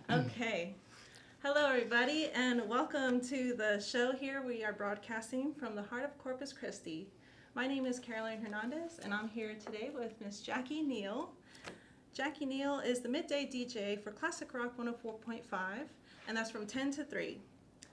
Okay. Hello, everybody, and welcome to the show here. We are broadcasting from the heart of Corpus Christi. My name is Caroline Hernandez, and I'm here today with Miss Jacqui Neal. Jacqui Neal is the midday DJ for Classic Rock 104.5, and that's from 10 to 3.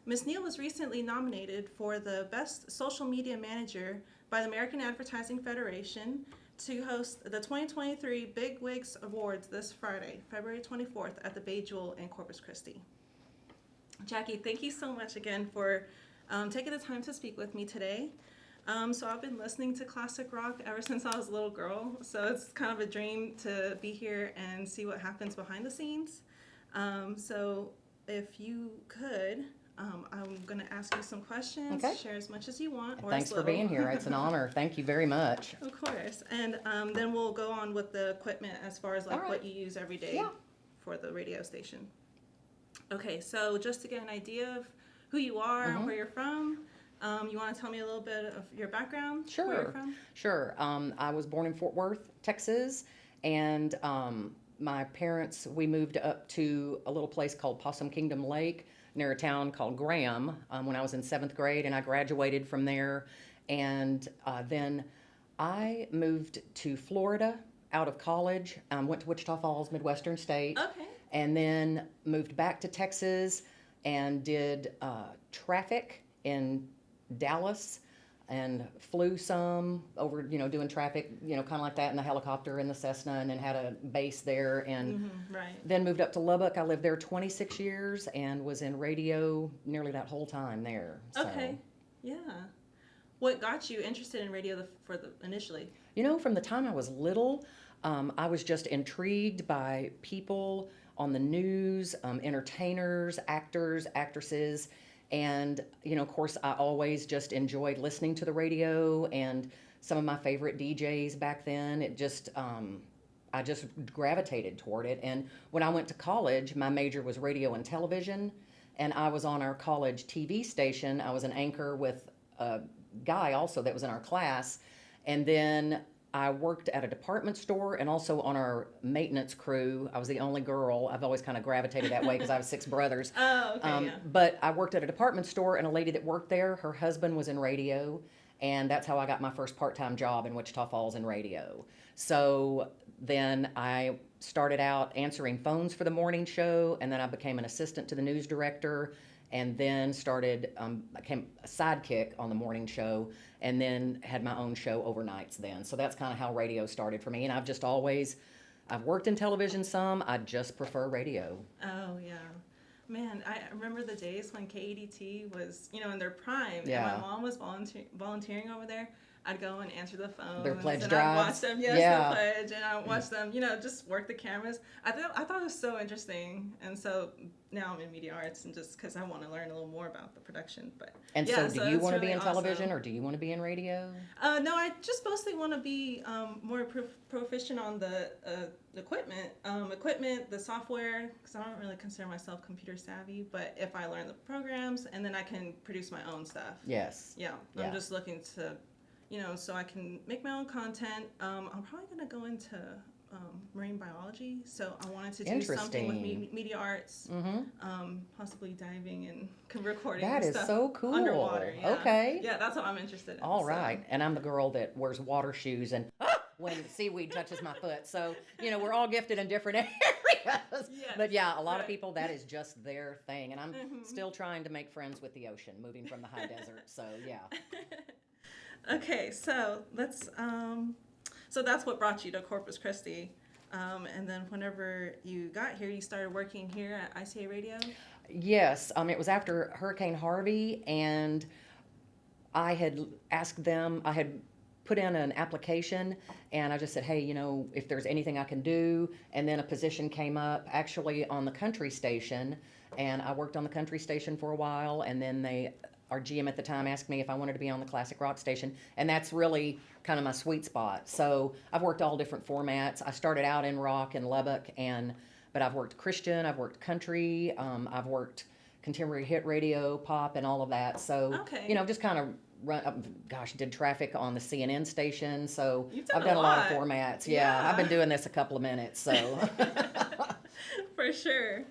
Ms. Neal was recently nominated for the Best Social Media Manager by the American Advertising Federation to host the 2023 Big Wigs Awards this Friday, February 24th at the Bay Jewel in Corpus Christi. Jacqui, thank you so much again for taking the time to speak with me today. So I've been listening to classic rock ever since I was a little girl, so it's kind of a dream to be here and see what happens behind the scenes. So if you could, I'm going to ask you some questions, Okay. Share as much as you want. Or Thanks as for being here. It's an honor. Thank you very much. Of course. And then we'll go on with the equipment as far as like All right. what you use every day Yeah. for the radio station. Okay, so just to get an idea of who you are and where you're from, you want to tell me a little bit of your background? Where you're Sure. from? Sure. I was born in Fort Worth, Texas, and my parents, we moved up to a little place called Possum Kingdom Lake near a town called Graham when I was in 7th grade, and I graduated from there. And then I moved to Florida out of college, went to Wichita Falls, Midwestern State. Okay. And then moved back to Texas and did traffic in Dallas and flew some over, doing traffic, kind of like that in the helicopter in the Cessna, and then had a base there. And Right. then moved up to Lubbock. I lived there 26 years and was in radio nearly that whole time there. So, Okay. Yeah. What got you interested in radio initially? from the time I was little, I was just intrigued by people on the news, entertainers, actors, actresses. And, of course, I always just enjoyed listening to the radio, and some of my favorite DJs back then. I just gravitated toward it. And when I went to college, my major was radio and television, and I was on our college TV station. I was an anchor with a guy also that was in our class. And then I worked at a department store and also on our maintenance crew. I was the only girl. I've always kind of gravitated that way because I have 6 brothers. Oh, okay, yeah. But I worked at a department store, and a lady that worked there, her husband was in radio, and that's how I got my first part-time job in Wichita Falls in radio. So then I started out answering phones for the morning show, and then I became an assistant to the news director, and then became a sidekick on the morning show, and then had my own show overnights then. So that's kind of how radio started for me. And I've worked in television some, I just prefer radio. Oh, yeah. Man, I remember the days when KEDT was, in their prime. Yeah. And my mom was volunteering over there. I'd go and answer the phone. Their pledge and drives. I'd watch them, yes, Yeah. the pledge, and I'd watch them, just work the cameras. I thought it was so interesting, and so now I'm in media arts, and just because I want to learn a little more about the production. But And yeah, so do you it's want to be really in television, awesome. or do you want to be in radio? No, I just mostly want to be more proficient on the equipment, the software, because I don't really consider myself computer savvy. But if I learn the programs, and then I can produce my own stuff. Yes. Yeah, Yeah. I'm just looking to, so I can make my own content. I'm probably going to go into marine biology, so I wanted to do something with Interesting. media arts, possibly diving and recording That and is stuff so cool. underwater. Yeah. Okay. Yeah, that's what I'm interested in. All so. right. And I'm the girl that wears water shoes and when seaweed touches my foot. So, we're all gifted in different areas. Yes, But yeah, a lot of right. people, that is just their thing. And I'm still trying to make friends with the ocean, moving from the high desert. So, yeah. Okay, so that's what brought you to Corpus Christi. And then whenever you got here, you started working here at ICA Radio? Yes, it was after Hurricane Harvey, and I had asked them, I had put in an application, and I just said, hey, if there's anything I can do, and then a position came up actually on the country station, and I worked on the country station for a while, and then our GM at the time asked me if I wanted to be on the classic rock station, and that's really kind of my sweet spot. So I've worked all different formats. I started out in rock in Lubbock, but I've worked Christian, I've worked country, I've worked contemporary hit radio, pop, and all of that. So, Okay. Just kind of did traffic on the CNN station. So You've done I've done a lot of lot. formats. Yeah, Yeah. I've been doing this a couple of minutes. So For sure.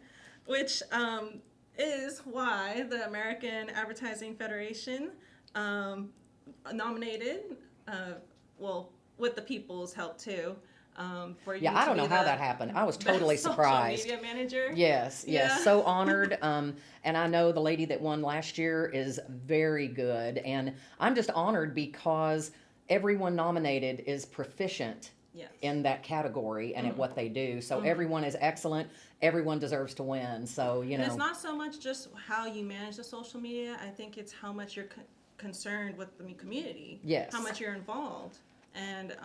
which is why the American Advertising Federation nominated, well, with the people's help too, for you Yeah, I to don't be know how the that happened. I was best totally surprised. social media manager. Yes, yes, Yeah. so honored. And I know the lady that won last year is very good. And I'm just honored because everyone nominated is proficient Yes. in that category and at what they do. So Mhm. everyone is excellent. Everyone deserves to win. So, you And it's know, not so much just how you manage the social media. I think it's how much you're concerned with the community. Yes. How much you're involved. And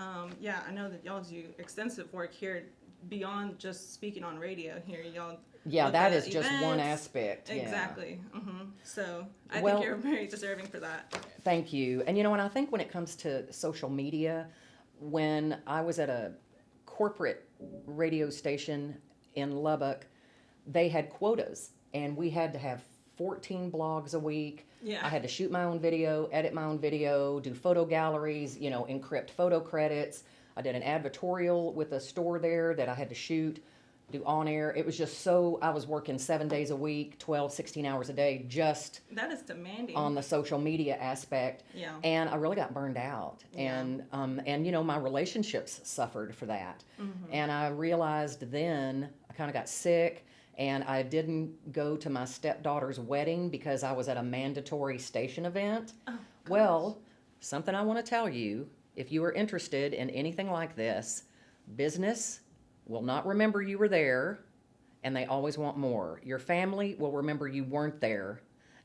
yeah, I know that y'all do extensive work here beyond just speaking on radio here. Y'all. yeah, with that the is just one events. aspect. Yeah. Exactly. So I Well, think you're very deserving for that. Thank you. And you know, and I think when it comes to social media, when I was at a corporate radio station in Lubbock, they had quotas and we had to have 14 blogs a week. Yeah. I had to shoot my own video, edit my own video, do photo galleries, you know, encrypt photo credits. I did an advertorial with a store there that I had to shoot, do on air. It was just so, I was working 7 days a week, 12, 16 hours a day, just That is demanding. on the social media aspect. Yeah. And I really got burned out. Yeah. And you know, my relationships suffered for that. Mm-hmm. And I realized then I kind of got sick and I didn't go to my stepdaughter's wedding because I was at a mandatory station event. Oh, Well, something I want to tell you, if you are interested in anything like this, business will not remember you were there and they always want more. Your family will remember you weren't there.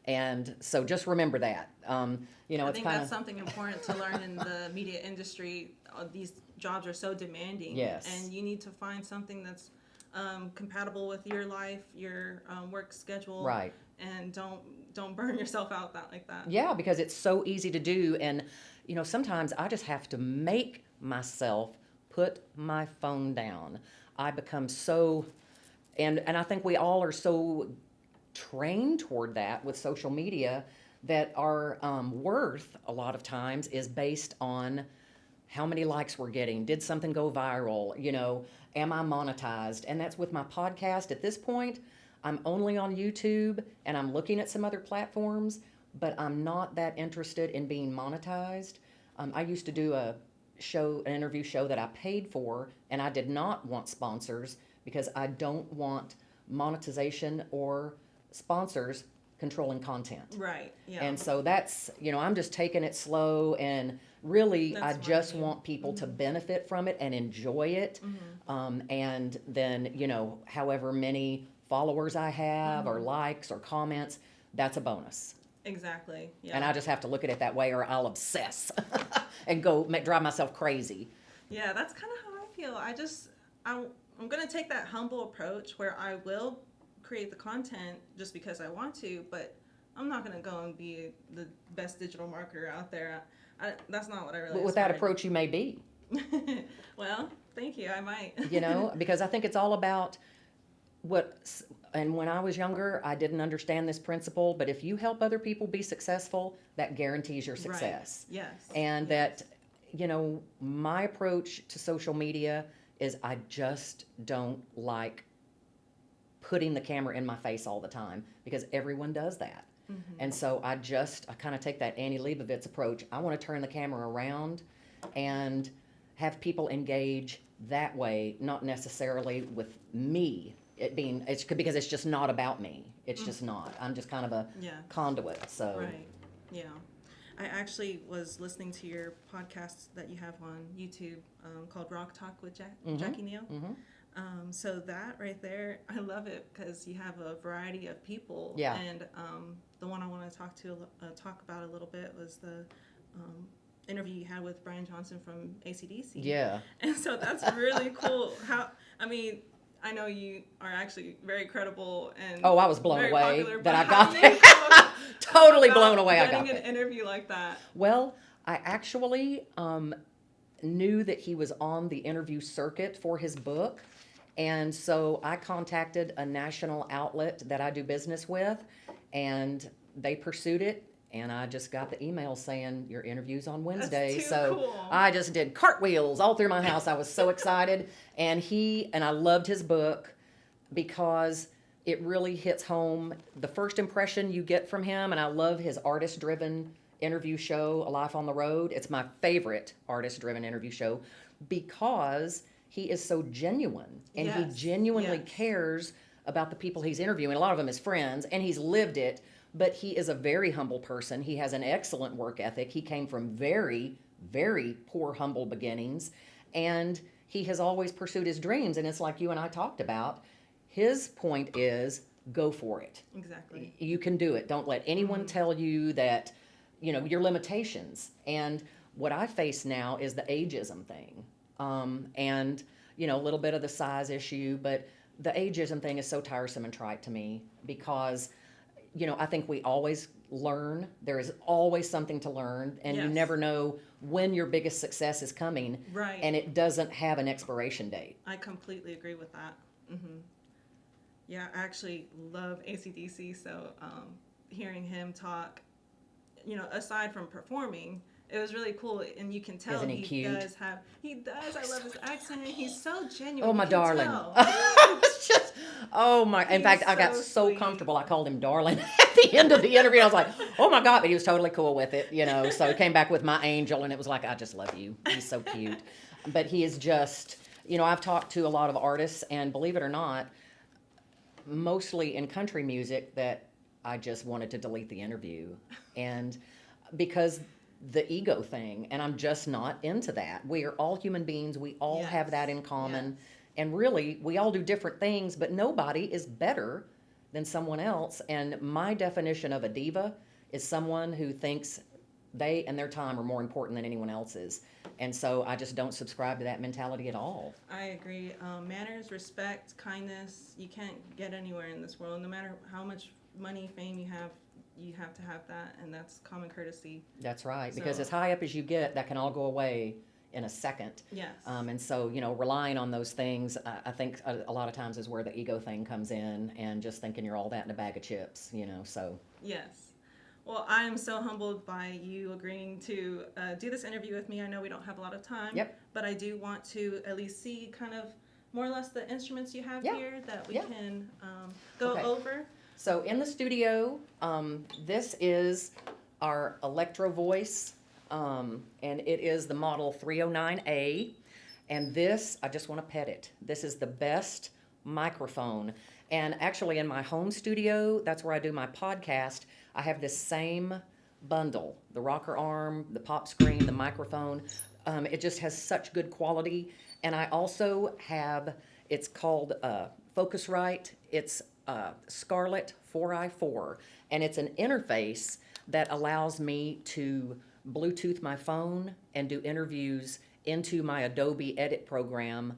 And so just remember that. You know, I it's think kind that's of, something important to learn in the media industry. These jobs are so demanding. Yes. And you need to find something that's compatible with your life, your work schedule. right. And don't burn yourself out like that. Yeah, because it's so easy to do. And, you know, sometimes I just have to make myself put my phone down. I become so, and I think we all are so trained toward that with social media that our worth a lot of times is based on how many likes we're getting. Did something go viral? You know, am I monetized? And that's with my podcast at this point. I'm only on YouTube and I'm looking at some other platforms, but I'm not that interested in being monetized. I used to do an interview show that I paid for, and I did not want sponsors because I don't want monetization or sponsors controlling content. Right. Yeah. And so that's, you know, I'm just taking it slow and really That's I what I just mean. want people to benefit from it and enjoy it. And then, you know, however many followers I have or likes or comments, that's a bonus. Exactly. Yeah. And I just have to look at it that way or I'll obsess and go drive myself crazy. Yeah, that's kind of how I feel. I'm going to take that humble approach where I will create the content just because I want to, but I'm not going to go and be the best digital marketer out there. That's not what I really But with that aspire approach, you may be, to. Well, thank you. I might. you know, because I think it's all about and when I was younger, I didn't understand this principle, but if you help other people be successful, that guarantees your success. Right. Yes. And that, you know, my approach to social media is I just don't like putting the camera in my face all the time because everyone does that. And so I kind of take that Annie Leibovitz approach. I want to turn the camera around and have people engage that way, not necessarily with me. Because it's just not about me. It's just not. I'm just kind of a Yeah. conduit. So Right. Yeah. I actually was listening to your podcast that you have on YouTube called Rock Talk with Jacqui Neal. So that right there, I love it because you have a variety of people. Yeah. And the one I want to talk about a little bit was the interview you had with Brian Johnson from AC/DC. yeah. And so that's really cool. I know you are actually very credible and Oh, I was blown very away popular, that but I how got do that. you feel Totally about blown away I getting got an that. interview like that? Well, I actually knew that he was on the interview circuit for his book. And so I contacted a national outlet that I do business with, and they pursued it. And I just got the email saying your interview's on Wednesday. too So cool. I just did cartwheels all through my house. I was so excited. And I loved his book because it really hits home. The first impression you get from him, and I love his artist-driven interview show, A Life on the Road. It's my favorite artist-driven interview show because he is so genuine, and he Yes, genuinely yes. cares about the people he's interviewing. A lot of them his friends, and he's lived it, but he is a very humble person. He has an excellent work ethic. He came from very, very poor, humble beginnings, and he has always pursued his dreams. And it's like you and I talked about. His point is go for it. Exactly. You can do it. Don't let anyone tell you that, your limitations. And what I face now is the ageism thing. And, a little bit of the size issue, but the ageism thing is so tiresome and trite to me because, I think we always learn. There is always something to learn, and you Yes. never know when your biggest success is coming. Right. And it doesn't have an expiration date. I completely agree with that. Yeah, I actually love ACDC, so hearing him talk, aside from performing, it was really cool, and you can tell Isn't he cute? He does. I love his accent. He's so genuine. Oh, my You can darling. tell. It's just, oh my. In He's fact, I got so so sweet. comfortable. I called him darling at the end of the interview. I was like, oh my God. But he was totally cool with it, So he came back with my angel, and it was like, I just love you. He's so cute. But he is just, I've talked to a lot of artists, and believe it or not, mostly in country music, that I just wanted to delete the interview. And because the ego thing, and I'm just not into that. We are all human beings. We all Yes. have that in common. Yes. And really, we all do different things, but nobody is better than someone else. And my definition of a diva is someone who thinks they and their time are more important than anyone else's. And so I just don't subscribe to that mentality at all. I agree. Manners, respect, kindness, you can't get anywhere in this world. No matter how much money, fame you have to have that, and that's common courtesy. That's right. Because So- as high up as you get, that can all go away in a second. Yes. And so, relying on those things, I think a lot of times is where the ego thing comes in, and just thinking you're all that in a bag of chips, so. Yes. Well, I am so humbled by you agreeing to do this interview with me. I know we don't have a lot of time. Yep. But I do want to at least see kind of more or less the instruments you have Yeah. here that we Yeah. can go Okay. over. So in the studio, this is our Electro Voice, and it is the model 309A. And this, I just want to pet it. This is the best microphone. And actually in my home studio, that's where I do my podcast, I have this same bundle, the rocker arm, the pop screen, the microphone. It just has such good quality. And I also have, it's called Focusrite. It's Scarlett 4i4, and it's an interface that allows me to Bluetooth my phone and do interviews into my Adobe Edit program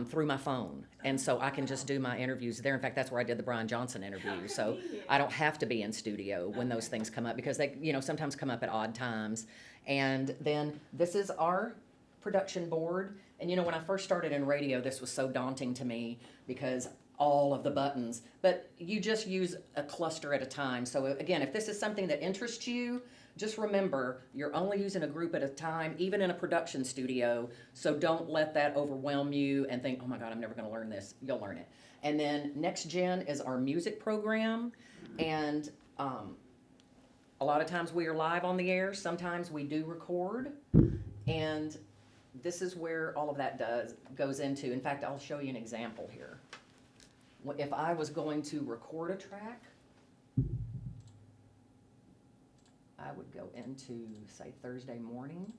through my phone. And so I can just do my interviews there. In fact, that's where I did the Brian Johnson interview. So I don't have to be in studio when those things come up, because they, sometimes come up at odd times. And then this is our production board. And when I first started in radio, this was so daunting to me because all of the buttons, but you just use a cluster at a time. So again, if this is something that interests you, just remember you're only using a group at a time, even in a production studio. So don't let that overwhelm you and think, oh my God, I'm never going to learn this. You'll learn it. And then Next Gen is our music program. And a lot of times we are live on the air. Sometimes we do record. And this is where all of that goes into. In fact, I'll show you an example here. If I was going to record a track, I would go into, say, Thursday morning,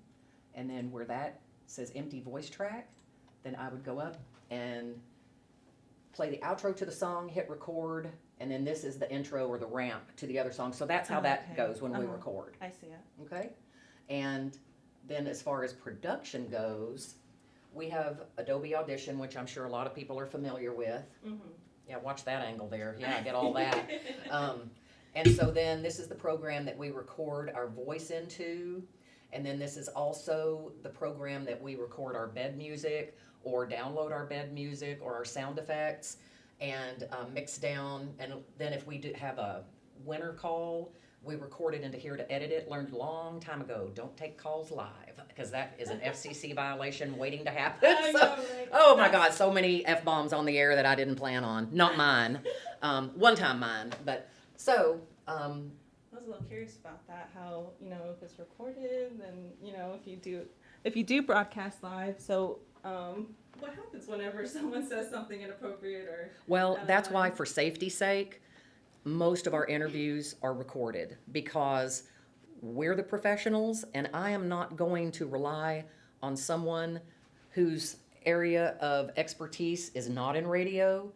and then where that says empty voice track, then I would go up and play the outro to the song, hit record, and then this is the intro or the ramp to the other song. So that's how that Okay. goes when we record. I see it. Okay? And then as far as production goes, we have Adobe Audition, which I'm sure a lot of people are familiar with. Mm-hmm. Yeah, watch that angle there. Yeah, I get all that. And so then this is the program that we record our voice into. And then this is also the program that we record our bed music or download our bed music or our sound effects and mix down. And then if we do have a winter call, we recorded into here to edit it. Learned a long time ago, don't take calls live, because that is an FCC violation waiting to happen. I So- know, right? oh my God, so many F-bombs on the air that I didn't plan on. Not mine. One time mine, but so, I was a little curious about that, how, if it's recorded, then, if you do broadcast live, so, what happens whenever someone says something inappropriate or? well, out of that's why, line? for safety's sake, most of our interviews are recorded, because we're the professionals, and I am not going to rely on someone whose area of expertise is not in radio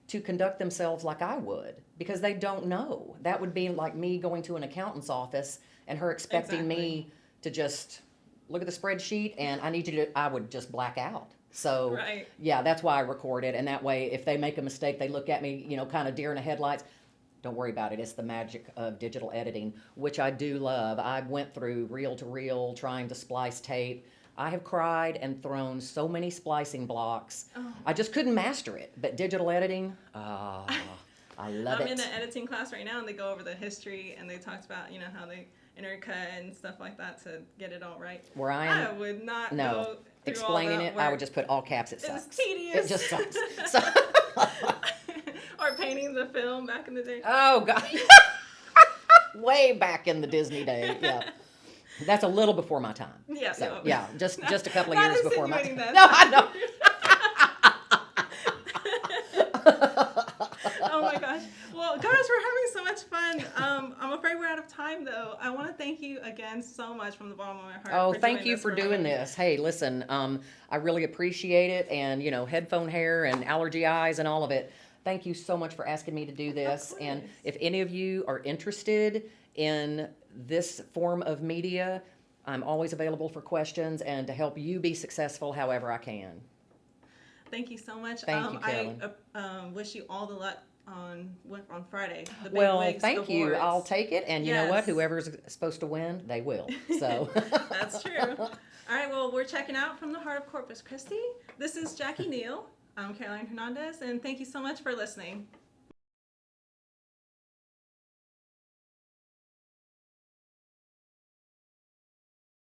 to conduct themselves like I would, because they don't know. That would be like me going to an accountant's office and her expecting me to just look at the spreadsheet and I would just black out. So, Right. yeah, that's why I record it. And that way, if they make a mistake, they look at me, kind of deer in the headlights. Don't worry about it. It's the magic of digital editing, which I do love. I went through reel to reel trying to splice tape. I have cried and thrown so many splicing blocks. Oh. I just couldn't master it. But digital editing, I love I'm it. in an editing class right now, and they go over the history, and they talked about, how they intercut and stuff like that to get it all right. Where I I am, would not no, go through explaining all that it, I work. would just put all caps. It sucks. It's tedious. It just sucks. So, Or painting the film back in the day. oh, God. Way back in the Disney day, yeah. That's a little before my time. Yeah, So, no. yeah, just a couple of Not years before my time. insinuating No, that. I know. Oh my gosh. Well, guys, we're having so much fun. I'm afraid we're out of time, though. I want to thank you again so much from the bottom of my heart. Oh, for thank doing you this for doing me. this. Hey, listen, I really appreciate it. And, headphone hair and allergy eyes and all of it. Thank you so much for asking me to do this. Of And course. if any of you are interested in this form of media, I'm always available for questions and to help you be successful however I can. Thank you so much. Thank you, Carolyn. I wish you all the luck on Friday. The Big Well, Wigs thank you. Awards. I'll take it. And you know what? Yes. Whoever's supposed to win, they will. So That's true. All right, well, we're checking out from the heart of Corpus Christi. This is Jacqui Neal. I'm Caroline Hernandez, and thank you so much for listening.